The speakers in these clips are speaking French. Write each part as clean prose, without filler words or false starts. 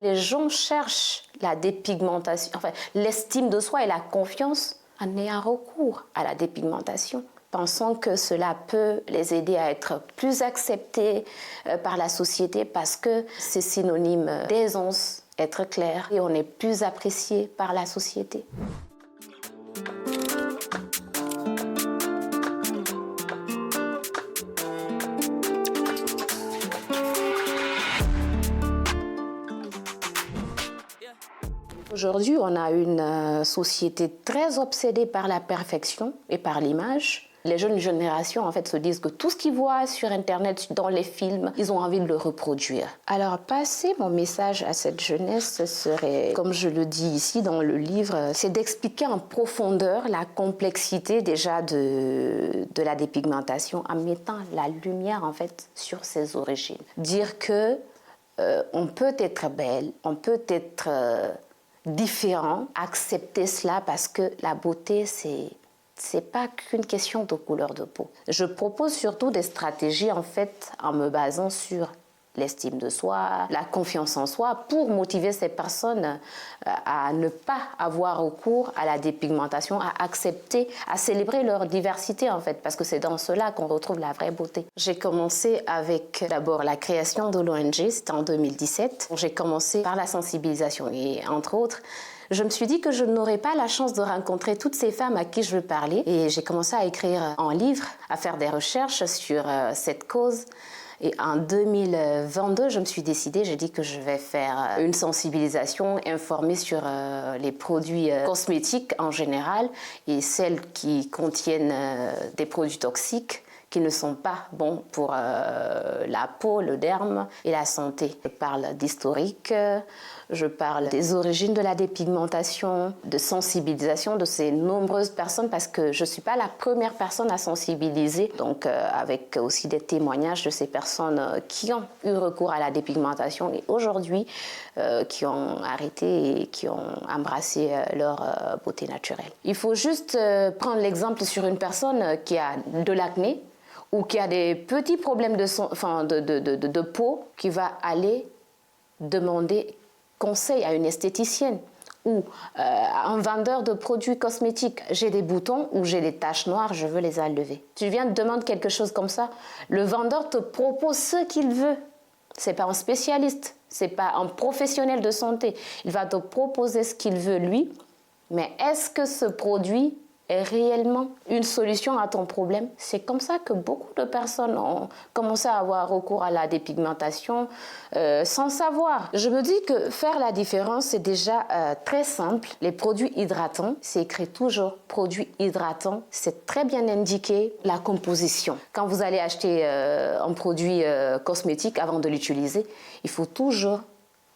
Les gens cherchent la dépigmentation, enfin l'estime de soi et la confiance en ayant recours à la dépigmentation, pensant que cela peut les aider à être plus acceptés par la société parce que c'est synonyme d'aisance, être clair, et on est plus apprécié par la société. Aujourd'hui, on a une société très obsédée par la perfection et par l'image. Les jeunes générations, en fait, se disent que tout ce qu'ils voient sur Internet, dans les films, ils ont envie de le reproduire. Alors, passer mon message à cette jeunesse, ce serait, comme je le dis ici dans le livre, c'est d'expliquer en profondeur la complexité déjà de la dépigmentation en mettant la lumière, en fait, sur ses origines. Dire que on peut être belle, on peut être différent, accepter cela parce que la beauté, c'est pas qu'une question de couleur de peau. Je propose surtout des stratégies en fait en me basant sur l'estime de soi, la confiance en soi pour motiver ces personnes à ne pas avoir recours à la dépigmentation, à accepter, à célébrer leur diversité en fait, parce que c'est dans cela qu'on retrouve la vraie beauté. J'ai commencé avec d'abord la création de l'ONG, c'était en 2017. J'ai commencé par la sensibilisation et entre autres, je me suis dit que je n'aurais pas la chance de rencontrer toutes ces femmes à qui je veux parler et j'ai commencé à écrire un livre, à faire des recherches sur cette cause. Et en 2022, je me suis décidée, j'ai dit que je vais faire une sensibilisation, informer sur les produits cosmétiques en général et celles qui contiennent des produits toxiques qui ne sont pas bons pour la peau, le derme et la santé. Je parle d'historique, je parle des origines de la dépigmentation, de sensibilisation de ces nombreuses personnes parce que je ne suis pas la première personne à sensibiliser, donc avec aussi des témoignages de ces personnes qui ont eu recours à la dépigmentation et aujourd'hui qui ont arrêté et qui ont embrassé leur beauté naturelle. Il faut juste prendre l'exemple sur une personne qui a de l'acné ou qui a des petits problèmes de peau, qui va aller demander conseil à une esthéticienne ou à un vendeur de produits cosmétiques. J'ai des boutons ou j'ai des taches noires, je veux les enlever. Tu viens de demander quelque chose comme ça, le vendeur te propose ce qu'il veut. C'est pas un spécialiste, c'est pas un professionnel de santé. Il va te proposer ce qu'il veut lui, mais est-ce que ce produit est réellement une solution à ton problème? C'est comme ça que beaucoup de personnes ont commencé à avoir recours à la dépigmentation sans savoir. Je me dis que faire la différence, c'est déjà très simple. Les produits hydratants, c'est écrit toujours produits hydratants. C'est très bien indiqué la composition. Quand vous allez acheter un produit cosmétique avant de l'utiliser, il faut toujours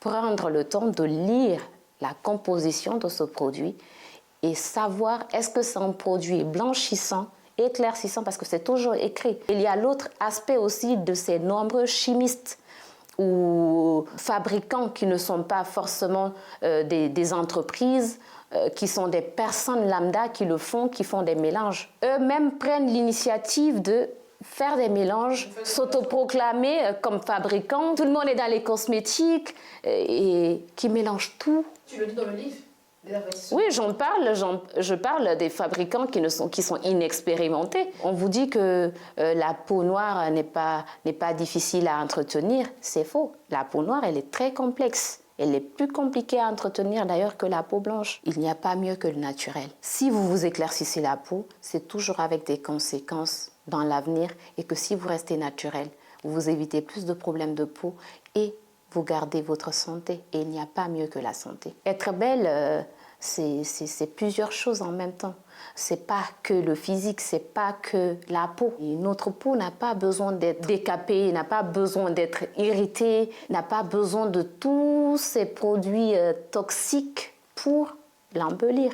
prendre le temps de lire la composition de ce produit et savoir est-ce que c'est un produit blanchissant, éclaircissant, parce que c'est toujours écrit. Il y a l'autre aspect aussi de ces nombreux chimistes ou fabricants qui ne sont pas forcément des entreprises, qui sont des personnes lambda qui le font, qui font des mélanges. Eux-mêmes prennent l'initiative de faire des mélanges, s'autoproclamer comme fabricants. Tout le monde est dans les cosmétiques et qui mélangent tout. Tu le dis dans le livre? Oui, je parle des fabricants qui sont inexpérimentés. On vous dit que la peau noire n'est pas difficile à entretenir. C'est faux. La peau noire, elle est très complexe. Elle est plus compliquée à entretenir d'ailleurs que la peau blanche. Il n'y a pas mieux que le naturel. Si vous vous éclaircissez la peau, c'est toujours avec des conséquences dans l'avenir et que si vous restez naturel, vous évitez plus de problèmes de peau et vous gardez votre santé et il n'y a pas mieux que la santé. Être belle, c'est plusieurs choses en même temps. C'est pas que le physique, c'est pas que la peau. Et notre peau n'a pas besoin d'être décapée, n'a pas besoin d'être irritée, n'a pas besoin de tous ces produits toxiques pour l'embellir.